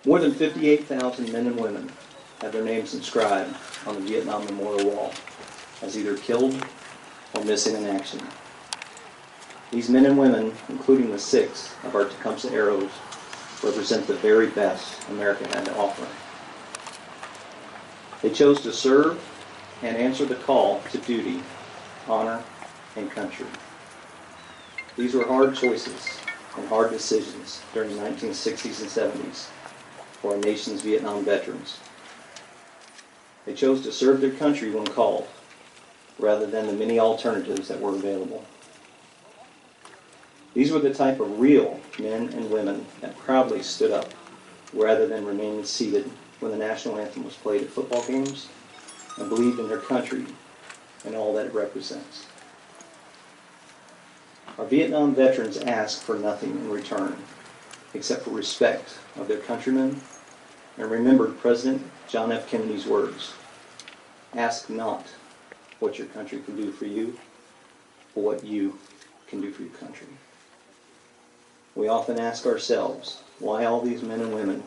More than 58,000 men and women have their names inscribed on the Vietnam Memorial Wall as either killed or missing in action. These men and women, including the 6 of our Tecumseh Arrows, represent the very best America had to offer. They chose to serve and answer the call to duty, honor, and country. These were hard choices and hard decisions during the 1960s and 70s for our nation's Vietnam veterans. They chose to serve their country when called, rather than the many alternatives that were available. These were the type of real men and women that proudly stood up rather than remaining seated when the national anthem was played at football games, and believed in their country and all that it represents. Our Vietnam veterans asked for nothing in return except for respect of their countrymen, and remembered President John F. Kennedy's words, "Ask not what your country can do for you, but what you can do for your country." We often ask ourselves why all these men and women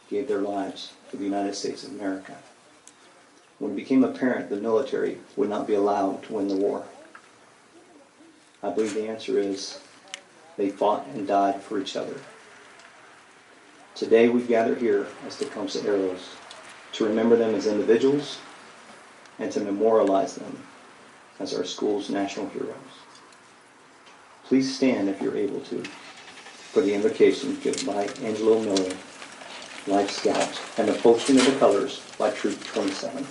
gave their lives for the United States of America. When it became apparent the military would not be allowed to win the war, I believe the answer is they fought and died for each other. Today we gather here as Tecumseh Arrows to remember them as individuals and to memorialize them as our school's national heroes. Please stand if you're able to for the invocation given by Angelo Miller, Life Scout, and the posting of the colors by Troop 27.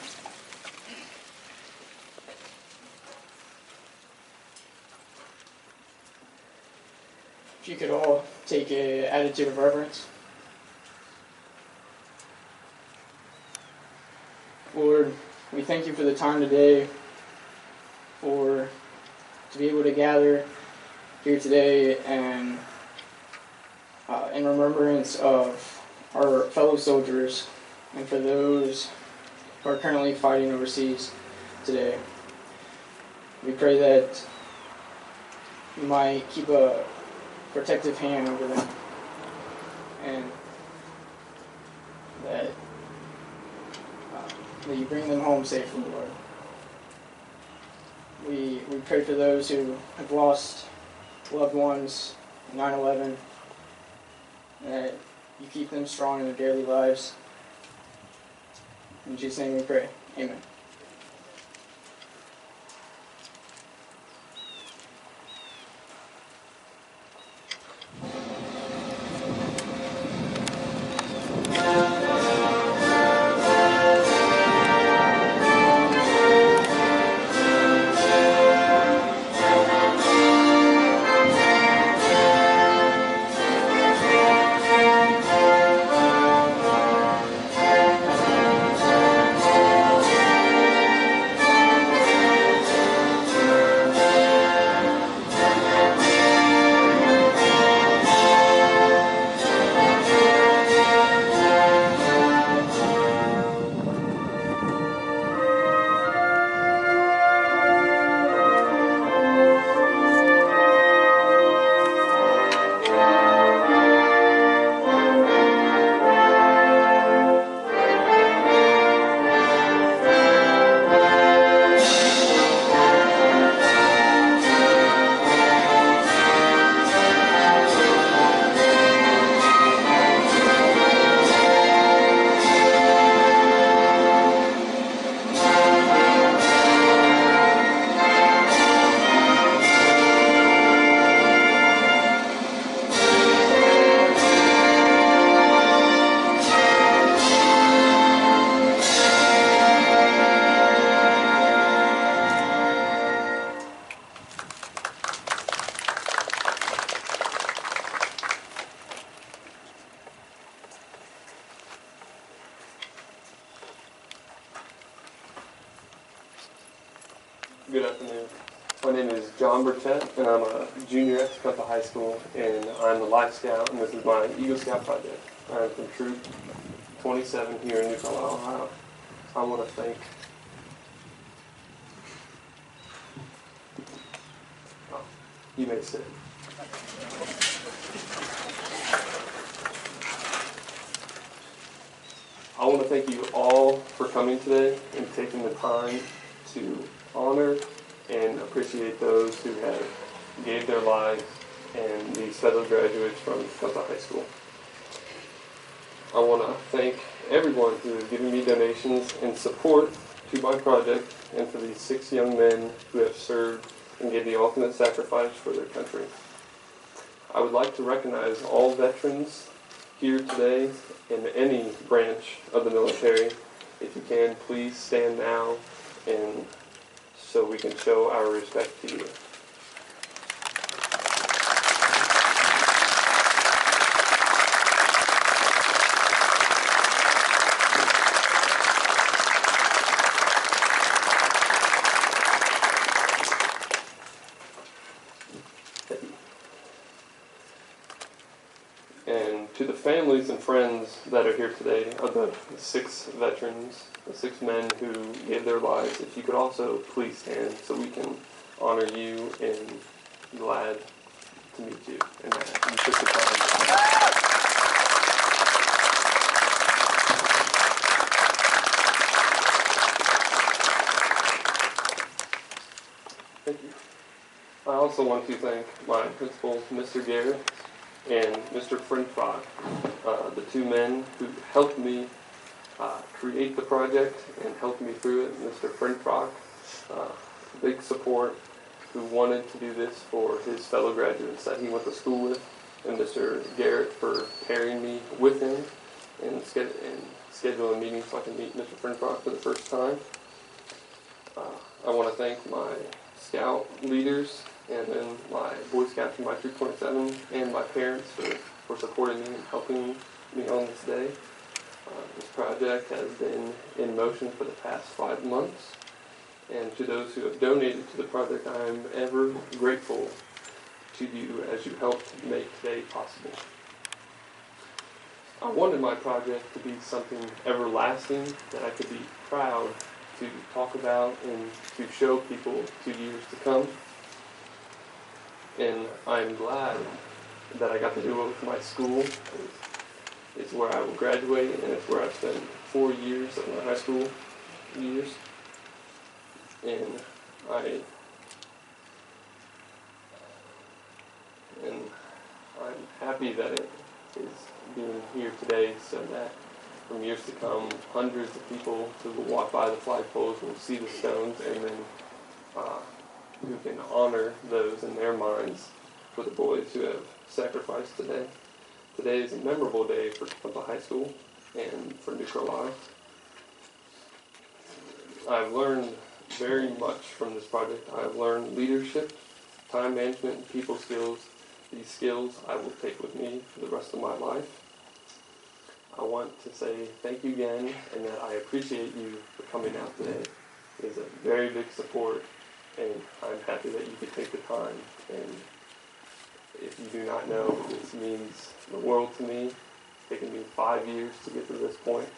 If you could all take an attitude of reverence. Lord, we thank you for the time today, to be able to gather here today and in remembrance of our fellow soldiers and for those who are currently fighting overseas today. We pray that you might keep a protective hand over them and that you bring them home safely, Lord. We pray for those who have lost loved ones in 9/11, that you keep them strong in their daily lives. In Jesus' name we pray. Amen. Good afternoon. My name is John Burchett, and I'm a junior at Tecumseh High School, and I'm the Life Scout, and this is my Eagle Scout project. I'm from Troop 27 here in New Carlisle, Ohio. I want to thank you may sit. want to thank you all for coming today and taking the time to honor and appreciate those who have gave their lives and these fellow graduates from Tecumseh High School. I want to thank everyone who has given me donations and support to my project, and for these 6 young men who have served and gave the ultimate sacrifice for their country. I would like to recognize all veterans here today in any branch of the military. If you can, please stand now, and so we can show our respect to you. And to the families and friends that are here today of the 6 veterans, the 6 men who gave their lives, if you could also please stand so we can honor you and be glad to meet you and that you took the time. Thank you. I also want to thank my principal, Mr. Garrett, and Mr. Frinfrock, the 2 men who helped me create the project and helped me through it. Mr. Frinfrock, big support, who wanted to do this for his fellow graduates that he went to school with, and Mr. Garrett for pairing me with him and scheduling meetings so I can meet Mr. Frinfrock for the first time. I want to thank my Scout leaders, and then my Boy Scouts from my Troop 27, and my parents for supporting me and helping me on this day. This project has been in motion for the past 5 months, and to those who have donated to the project, I am ever grateful to you as you helped make today possible. I wanted my project to be something everlasting that I could be proud to talk about and to show people to years to come. And I'm glad that I got to do it with my school. It's where I will graduate, and it's where I've spent 4 years of my high school years. And I'm happy that it is being here today, so that from years to come, hundreds of people who will walk by the flagpoles will see the stones, and then who can honor those in their minds for the boys who have sacrificed today. Today is a memorable day for Tecumseh High School and for New Carlisle. I've learned very much from this project. I've learned leadership, time management, and people skills. These skills I will take with me for the rest of my life. I want to say thank you again, and that I appreciate you for coming out today. It is a very big support, and I'm happy that you could take the time. And if you do not know, this means the world to me. It's taken me 5 years to get to this point.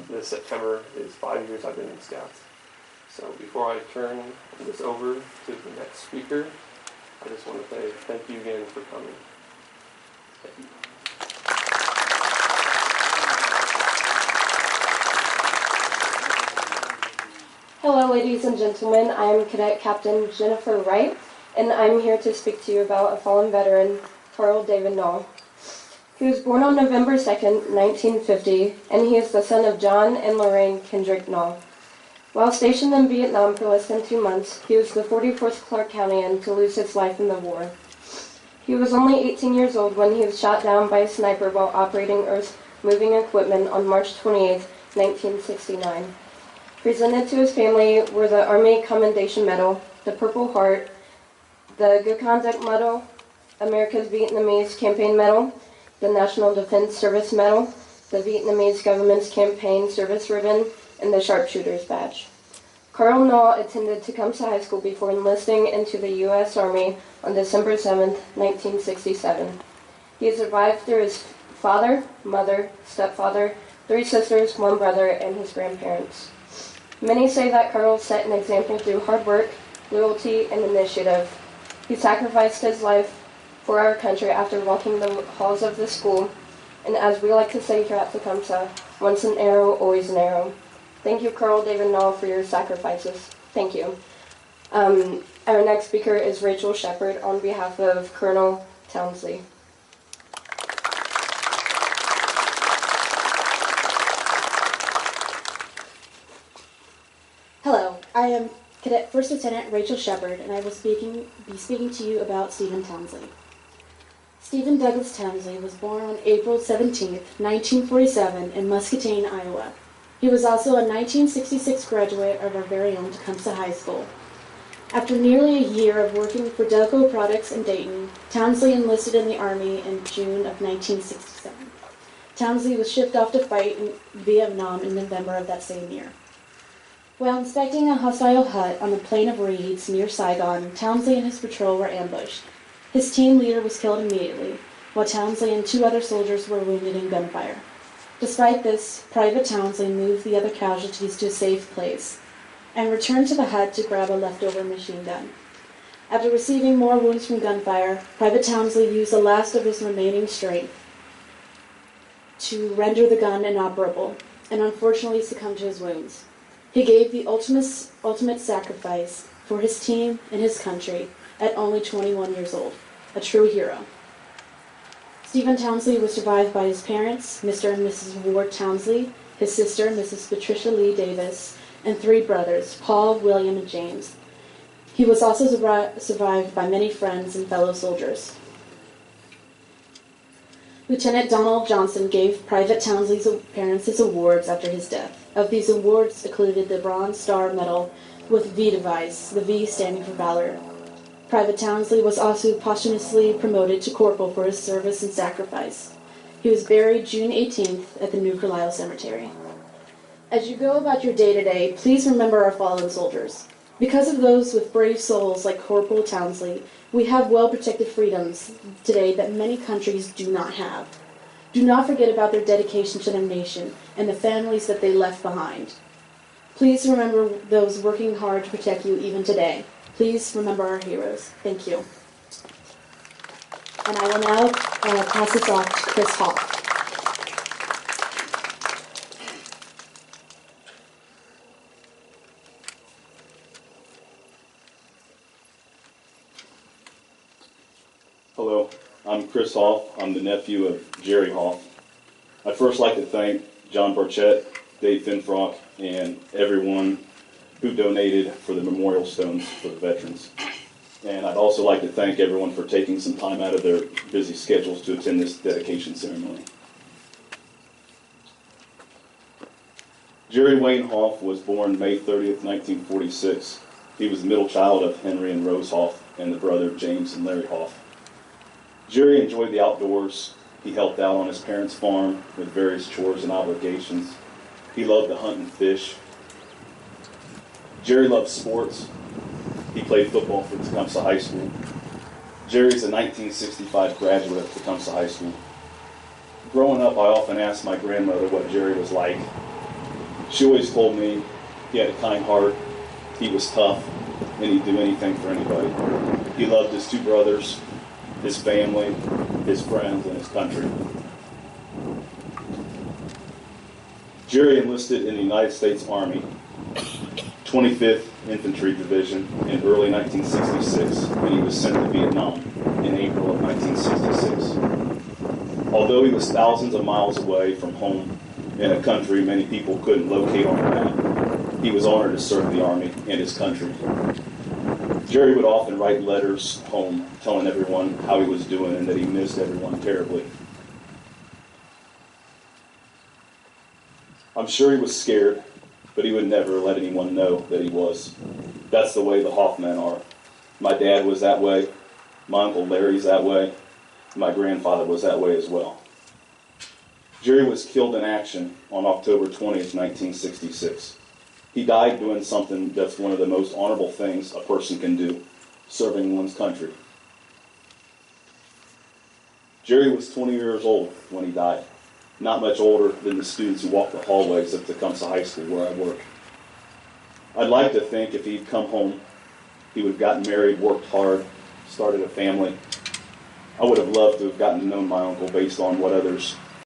This September is 5 years I've been in Scouts. So before I turn this over to the next speaker, I just want to say thank you again for coming. Thank you. Hello, ladies and gentlemen. I am Cadet Captain Jennifer Wright, and I'm here to speak to you about a fallen veteran, Carl David Knoll. He was born on November 2nd, 1950, and he is the son of John and Lorraine Kendrick Knoll. While stationed in Vietnam for less than 2 months, he was the 44th Clark Countian to lose his life in the war. He was only 18 years old when he was shot down by a sniper while operating earth-moving equipment on March 28, 1969. Presented to his family were the Army Commendation Medal, the Purple Heart, the Good Conduct Medal, America's Vietnamese Campaign Medal, the National Defense Service Medal, the Vietnamese Government's Campaign Service Ribbon, and the Sharpshooter's Badge. Carl Knoll attended Tecumseh High School before enlisting into the U.S. Army on December 7, 1967. He is survived through his father, mother, stepfather, 3 sisters, 1 brother, and his grandparents. Many say that Carl set an example through hard work, loyalty, and initiative. He sacrificed his life for our country after walking the halls of the school And as we like to say here at Tecumseh, once an arrow, always an arrow. Thank you, Colonel David Null, for your sacrifices. Thank you. Our next speaker is Rachel Shepard on behalf of Colonel Townsley. Hello, I am Cadet First Lieutenant Rachel Shepard, and I will be speaking to you about Stephen Townsley. Stephen Douglas Townsley was born on April 17, 1947 in Muscatine, Iowa. He was also a 1966 graduate of our very own Tecumseh High School. After nearly a year of working for Delco Products in Dayton, Townsley enlisted in the Army in June of 1967. Townsley was shipped off to fight in Vietnam in November of that same year. While inspecting a hostile hut on the Plain of Reeds near Saigon, Townsley and his patrol were ambushed. His team leader was killed immediately, while Townsley and 2 other soldiers were wounded in gunfire. Despite this, Private Townsley moved the other casualties to a safe place and returned to the hut to grab a leftover machine gun. After receiving more wounds from gunfire, Private Townsley used the last of his remaining strength to render the gun inoperable and unfortunately succumbed to his wounds. He gave the ultimate sacrifice for his team and his country at only 21 years old, a true hero. Stephen Townsley was survived by his parents, Mr. and Mrs. Ward Townsley, his sister, Mrs. Patricia Lee Davis, and 3 brothers, Paul, William, and James. He was also survived by many friends and fellow soldiers. Lieutenant Donald Johnson gave Private Townsley's parents his awards after his death. Of these awards included the Bronze Star Medal with V device, the V standing for Valor. Private Townsley was also posthumously promoted to corporal for his service and sacrifice. He was buried June 18th at the New Carlisle Cemetery. As you go about your day-to-day, please remember our fallen soldiers. Because of those with brave souls like Corporal Townsley, we have well-protected freedoms today that many countries do not have. Do not forget about their dedication to their nation and the families that they left behind. Please remember those working hard to protect you even today. Please remember our heroes. Thank you. And I will now pass this off to Chris Hall. Hello, I'm Chris Hoff. I'm the nephew of Jerry Hoff. I'd first like to thank John Burchett, Dave Finfrock, and everyone who donated for the memorial stones for the veterans. And I'd also like to thank everyone for taking some time out of their busy schedules to attend this dedication ceremony. Jerry Wayne Hoff was born May 30th, 1946. He was the middle child of Henry and Rose Hoff and the brother of James and Larry Hoff. Jerry enjoyed the outdoors. He helped out on his parents' farm with various chores and obligations. He loved to hunt and fish. Jerry loved sports. He played football for Tecumseh High School. Jerry's a 1965 graduate of Tecumseh High School. Growing up, I often asked my grandmother what Jerry was like. She always told me he had a kind heart, he was tough, and he'd do anything for anybody. He loved his 2 brothers, his family, his friends, and his country. Jerry enlisted in the United States Army, 25th Infantry Division in early 1966, and he was sent to Vietnam in April of 1966. Although he was thousands of miles away from home in a country many people couldn't locate on the map, he was honored to serve the Army and his country. Jerry would often write letters home telling everyone how he was doing and that he missed everyone terribly. I'm sure he was scared, but he would never let anyone know that he was. That's the way the Hoffmen are. My dad was that way, my Uncle Larry's that way, my grandfather was that way as well. Jerry was killed in action on October 20th, 1966. He died doing something that's one of the most honorable things a person can do, serving one's country. Jerry was 20 years old when he died, not much older than the students who walk the hallways of Tecumseh High School where I work. I'd like to think if he'd come home, he would have gotten married, worked hard, started a family. I would have loved to have gotten to know my uncle based on what others